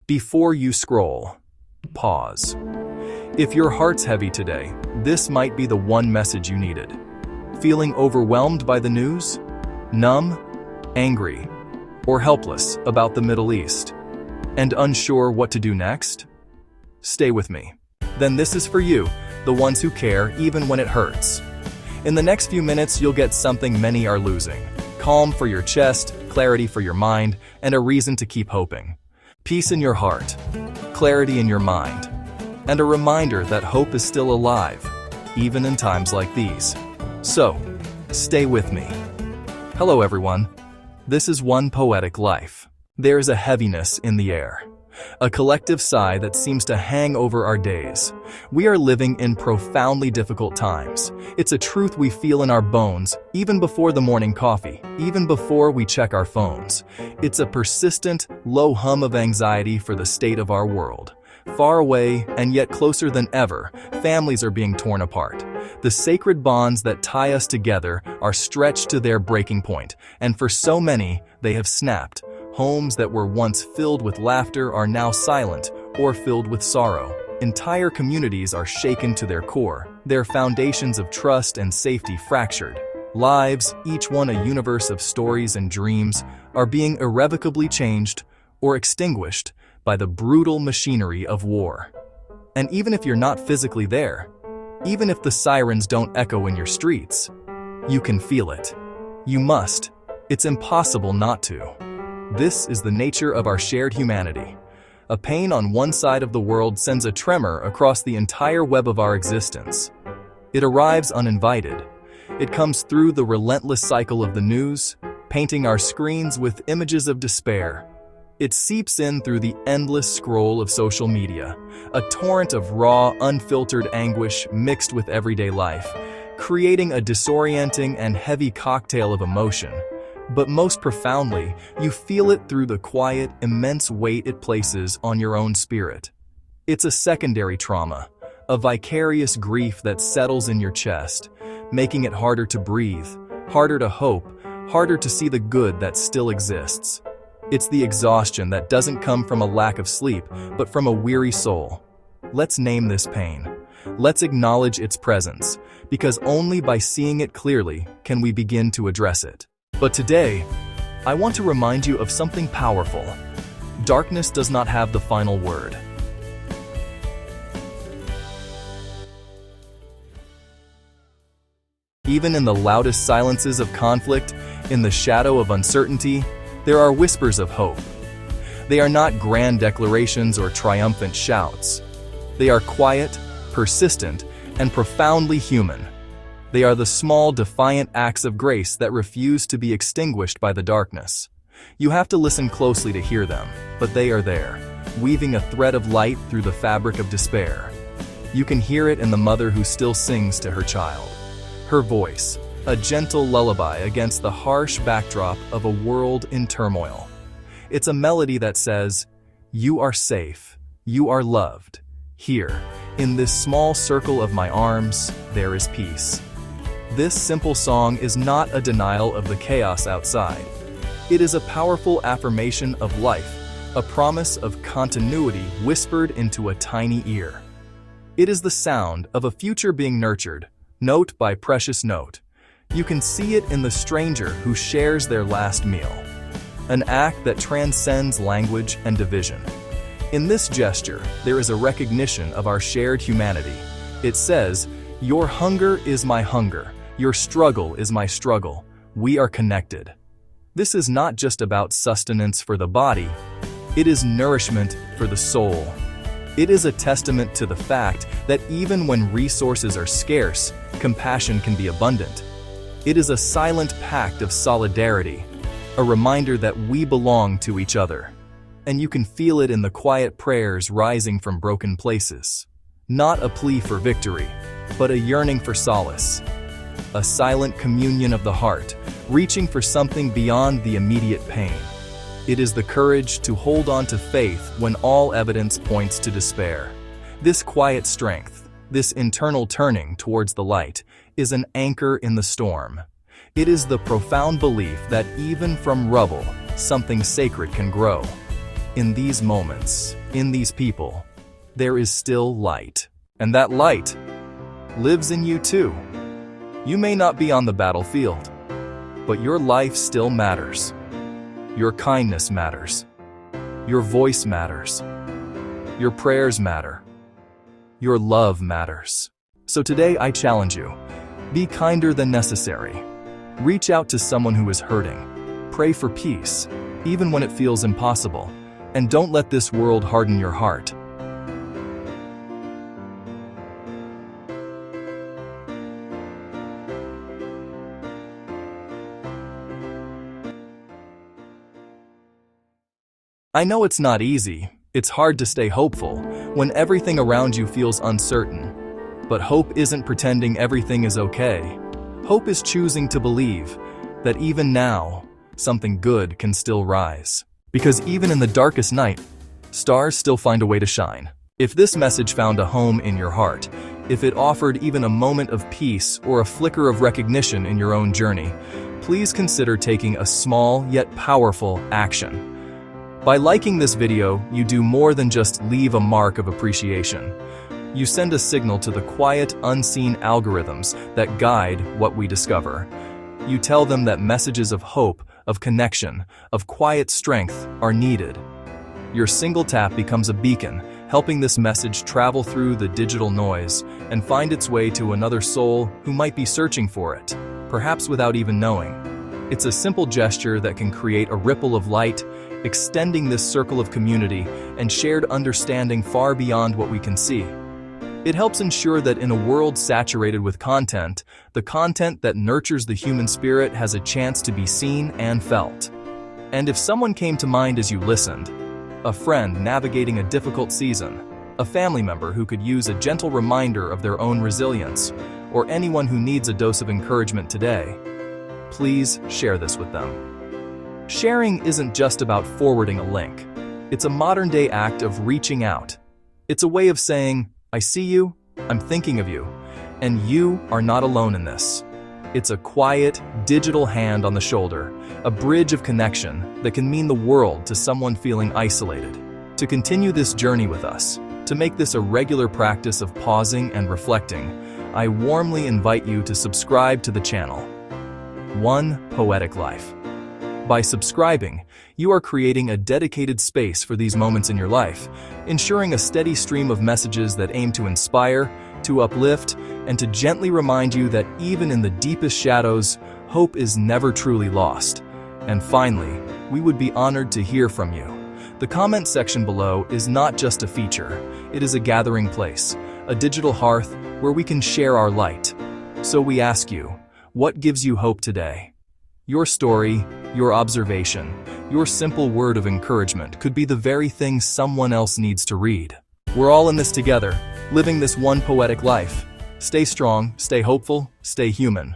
Before you scroll, pause. If your heart's heavy today, this might be the one message you needed. Feeling overwhelmed by the news? Numb, angry, or helpless about the Middle East? And unsure what to do next? Stay with me. Then this is for you, the ones who care even when it hurts. In the next few minutes, you'll get something many are losing. Calm for your chest, clarity for your mind, and a reason to keep hoping. Peace in your heart, clarity in your mind, and a reminder that hope is still alive, even in times like these. So, stay with me. Hello everyone. This is One Poetic Life. There's a heaviness in the air, a collective sigh that seems to hang over our days. We are living in profoundly difficult times. It's a truth we feel in our bones, even before the morning coffee, even before we check our phones. It's a persistent, low hum of anxiety for the state of our world. Far away, and yet closer than ever, families are being torn apart. The sacred bonds that tie us together are stretched to their breaking point, and for so many, they have snapped. Homes that were once filled with laughter are now silent or filled with sorrow. Entire communities are shaken to their core, their foundations of trust and safety fractured. Lives, each one a universe of stories and dreams, are being irrevocably changed or extinguished by the brutal machinery of war. And even if you're not physically there, even if the sirens don't echo in your streets, you can feel it. You must. It's impossible not to. This is the nature of our shared humanity. A pain on one side of the world sends a tremor across the entire web of our existence. It arrives uninvited. It comes through the relentless cycle of the news, painting our screens with images of despair. It seeps in through the endless scroll of social media, a torrent of raw, unfiltered anguish mixed with everyday life, creating a disorienting and heavy cocktail of emotion. But most profoundly, you feel it through the quiet, immense weight it places on your own spirit. It's a secondary trauma, a vicarious grief that settles in your chest, making it harder to breathe, harder to hope, harder to see the good that still exists. It's the exhaustion that doesn't come from a lack of sleep, but from a weary soul. Let's name this pain. Let's acknowledge its presence, because only by seeing it clearly can we begin to address it. But today, I want to remind you of something powerful. Darkness does not have the final word. Even in the loudest silences of conflict, in the shadow of uncertainty, there are whispers of hope. They are not grand declarations or triumphant shouts. They are quiet, persistent, and profoundly human. They are the small, defiant acts of grace that refuse to be extinguished by the darkness. You have to listen closely to hear them, but they are there, weaving a thread of light through the fabric of despair. You can hear it in the mother who still sings to her child. Her voice, a gentle lullaby against the harsh backdrop of a world in turmoil. It's a melody that says, "You are safe, you are loved. Here, in this small circle of my arms, there is peace." This simple song is not a denial of the chaos outside. It is a powerful affirmation of life, a promise of continuity whispered into a tiny ear. It is the sound of a future being nurtured, note by precious note. You can see it in the stranger who shares their last meal, an act that transcends language and division. In this gesture, there is a recognition of our shared humanity. It says, "Your hunger is my hunger. Your struggle is my struggle. We are connected." This is not just about sustenance for the body. It is nourishment for the soul. It is a testament to the fact that even when resources are scarce, compassion can be abundant. It is a silent pact of solidarity, a reminder that we belong to each other. And you can feel it in the quiet prayers rising from broken places. Not a plea for victory, but a yearning for solace. A silent communion of the heart, reaching for something beyond the immediate pain. It is the courage to hold on to faith when all evidence points to despair. This quiet strength, this internal turning towards the light, is an anchor in the storm. It is the profound belief that even from rubble, something sacred can grow. In these moments, in these people, there is still light. And that light lives in you too. You may not be on the battlefield, but your life still matters. Your kindness matters. Your voice matters. Your prayers matter. Your love matters. So today I challenge you, be kinder than necessary. Reach out to someone who is hurting. Pray for peace, even when it feels impossible. And don't let this world harden your heart. I know it's not easy. It's hard to stay hopeful when everything around you feels uncertain. But hope isn't pretending everything is okay. Hope is choosing to believe that even now, something good can still rise. Because even in the darkest night, stars still find a way to shine. If this message found a home in your heart, if it offered even a moment of peace or a flicker of recognition in your own journey, please consider taking a small yet powerful action. By liking this video, you do more than just leave a mark of appreciation. You send a signal to the quiet, unseen algorithms that guide what we discover. You tell them that messages of hope, of connection, of quiet strength are needed. Your single tap becomes a beacon, helping this message travel through the digital noise and find its way to another soul who might be searching for it, perhaps without even knowing. It's a simple gesture that can create a ripple of light, extending this circle of community and shared understanding far beyond what we can see. It helps ensure that in a world saturated with content, the content that nurtures the human spirit has a chance to be seen and felt. And if someone came to mind as you listened, a friend navigating a difficult season, a family member who could use a gentle reminder of their own resilience, or anyone who needs a dose of encouragement today, please share this with them. Sharing isn't just about forwarding a link. It's a modern-day act of reaching out. It's a way of saying, I see you, I'm thinking of you, and you are not alone in this. It's a quiet, digital hand on the shoulder, a bridge of connection that can mean the world to someone feeling isolated. To continue this journey with us, to make this a regular practice of pausing and reflecting, I warmly invite you to subscribe to the channel. One Poetic Life. By subscribing, you are creating a dedicated space for these moments in your life, ensuring a steady stream of messages that aim to inspire, to uplift, and to gently remind you that even in the deepest shadows, hope is never truly lost. And finally, we would be honored to hear from you. The comment section below is not just a feature, it is a gathering place, a digital hearth where we can share our light. So we ask you, what gives you hope today? Your story, your observation, your simple word of encouragement could be the very thing someone else needs to read. We're all in this together, living this one poetic life. Stay strong, stay hopeful, stay human.